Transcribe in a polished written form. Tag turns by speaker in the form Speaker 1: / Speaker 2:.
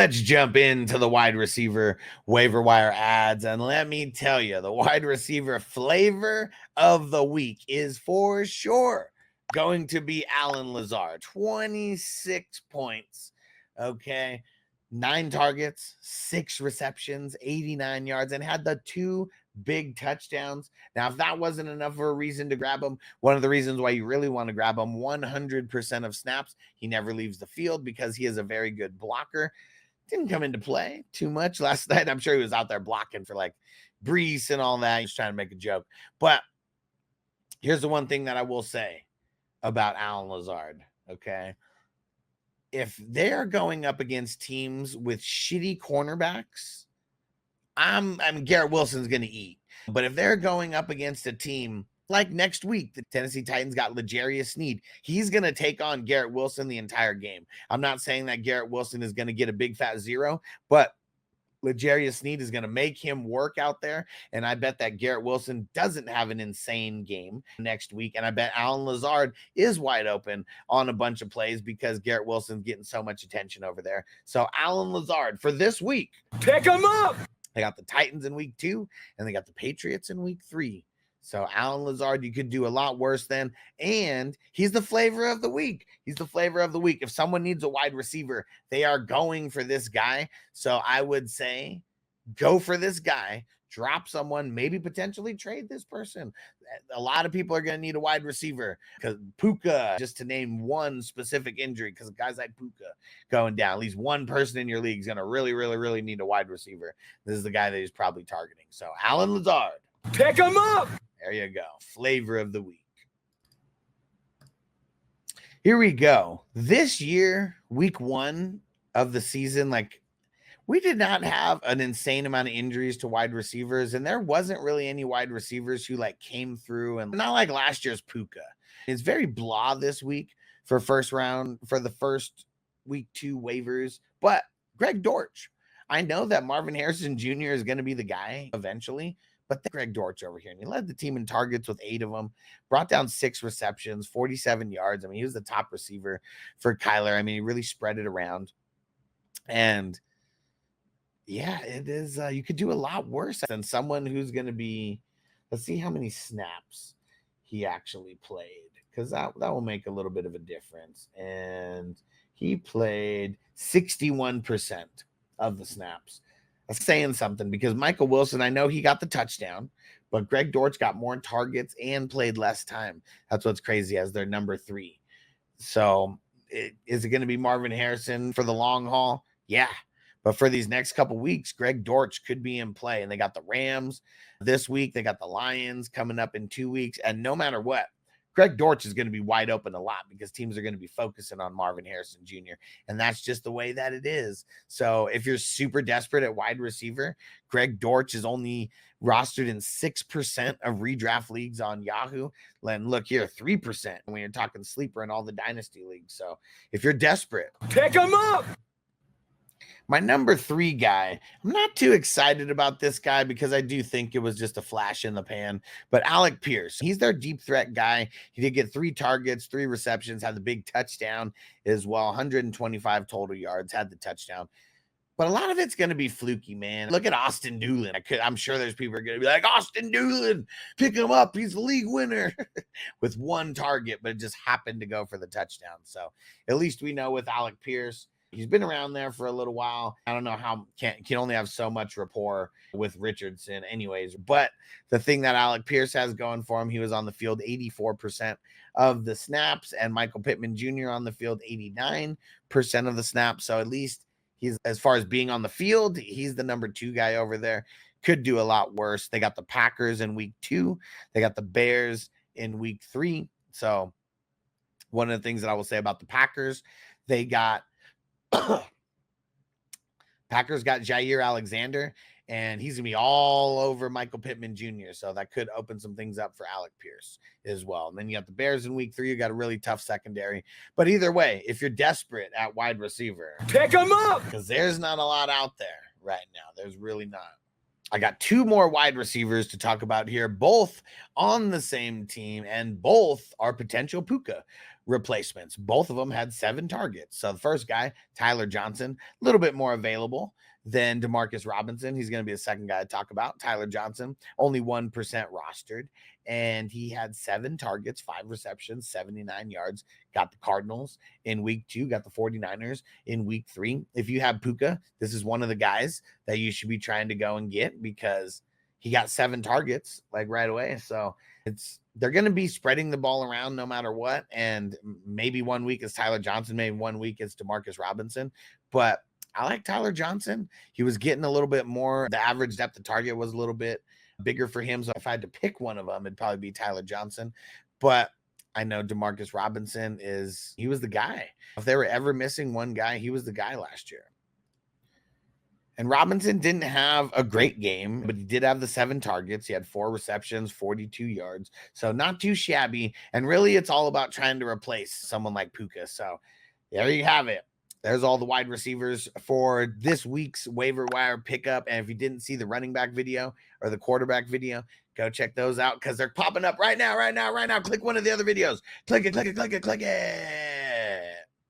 Speaker 1: Let's jump into the wide receiver waiver wire ads. And let me tell you, the wide receiver flavor of the week is for sure going to be Allen Lazard. 26 points. Okay. 9 targets, 6 receptions, 89 yards, and had the 2 big touchdowns. Now, if that wasn't enough of a reason to grab him, one of the reasons why you really want to grab him, 100% of snaps, he never leaves the field because he is a very good blocker. Didn't come into play too much last night. I'm sure he was out there blocking for like Brees and all that. He's trying to make a joke. But here's the one thing that I will say about Allen Lazard, okay? If they're going up against teams with shitty cornerbacks, I mean, Garrett Wilson's going to eat. But if they're going up against a team like next week, the Tennessee Titans got L'Jarius Sneed, he's going to take on Garrett Wilson the entire game. I'm not saying that Garrett Wilson is going to get a big fat 0, but L'Jarius Sneed is going to make him work out there. And I bet that Garrett Wilson doesn't have an insane game next week. And I bet Allen Lazard is wide open on a bunch of plays because Garrett Wilson's getting so much attention over there. So Allen Lazard for this week, pick him up. They got the Titans in week 2 and they got the Patriots in week 3. So Allen Lazard, you could do a lot worse than, and he's the flavor of the week. He's the flavor of the week. If someone needs a wide receiver, they are going for this guy. So I would say go for this guy, drop someone, maybe potentially trade this person. A lot of people are going to need a wide receiver because Puka, just to name one specific injury, because guys like Puka going down, at least one person in your league is going to really need a wide receiver. This is the guy that he's probably targeting. So Allen Lazard, pick him up. There you go. Flavor of the week. Here we go. This year, week 1 of the season, like, we did not have an insane amount of injuries to wide receivers, and there wasn't really any wide receivers who like came through, and not like last year's Puka. It's very blah this week for the first week 2 waivers, but Greg Dortch. I know that Marvin Harrison Jr. is going to be the guy eventually, but Greg Dortch over here, and he led the team in targets with 8 of them, brought down 6 receptions, 47 yards. I mean, he was the top receiver for Kyler. I mean, he really spread it around. And yeah, it is. You could do a lot worse than someone who's going to be, let's see how many snaps he actually played, because that will make a little bit of a difference. And he played 61% of the snaps. That's saying something, because Michael Wilson, I know he got the touchdown, but Greg Dortch got more targets and played less time. That's what's crazy, as their number 3. So is it going to be Marvin Harrison for the long haul? Yeah. But for these next couple weeks, Greg Dortch could be in play. And they got the Rams this week. They got the Lions coming up in 2 weeks. And no matter what, Greg Dortch is going to be wide open a lot because teams are going to be focusing on Marvin Harrison Jr. And that's just the way that it is. So if you're super desperate at wide receiver, Greg Dortch is only rostered in 6% of redraft leagues on Yahoo. And look here, 3% when you're talking sleeper in all the dynasty leagues. So if you're desperate, pick him up. My number 3 guy, I'm not too excited about this guy because I do think it was just a flash in the pan, but Alec Pierce, he's their deep threat guy. He did get 3 targets, 3 receptions, had the big touchdown as well, 125 total yards, had the touchdown. But a lot of it's going to be fluky, man. Look at Austin Doolin. I'm sure there's people are going to be like, Austin Doolin, pick him up. He's the league winner with 1 target, but it just happened to go for the touchdown. So at least we know with Alec Pierce, he's been around there for a little while. I don't know how can only have so much rapport with Richardson anyways. But the thing that Alec Pierce has going for him, he was on the field 84% of the snaps, and Michael Pittman Jr. on the field 89% of the snaps. So at least he's, as far as being on the field, he's the number 2 guy over there. Could do a lot worse. They got the Packers in week 2. They got the Bears in week 3. So one of the things that I will say about the Packers, they got Packers got Jair Alexander, and he's going to be all over Michael Pittman Jr., so that could open some things up for Alec Pierce as well. And then you got the Bears in week 3. You got a really tough secondary. But either way, if you're desperate at wide receiver, pick them up, because there's not a lot out there right now. There's really not. I got 2 more wide receivers to talk about here, both on the same team, and both are potential Puka replacements. Both of them had 7 targets. So the first guy, Tyler Johnson, a little bit more available than Demarcus Robinson. He's going to be the second guy to talk about. Tyler Johnson, only 1% rostered, and he had 7 targets, 5 receptions, 79 yards. Got the Cardinals in week 2, got the 49ers in week 3. If you have Puka, this is one of the guys that you should be trying to go and get because he got 7 targets like right away. So they're going to be spreading the ball around no matter what. And maybe one week is Tyler Johnson, maybe one week is Demarcus Robinson. But I like Tyler Johnson. He was getting a little bit more. The average depth of target was a little bit bigger for him. So if I had to pick one of them, it'd probably be Tyler Johnson. But I know Demarcus Robinson he was the guy. If they were ever missing one guy, he was the guy last year. And Robinson didn't have a great game, but he did have the 7 targets. He had 4 receptions, 42 yards. So not too shabby. And really, it's all about trying to replace someone like Puka. So there you have it. There's all the wide receivers for this week's waiver wire pickup. And if you didn't see the running back video or the quarterback video, go check those out because they're popping up right now. Click one of the other videos. Click it.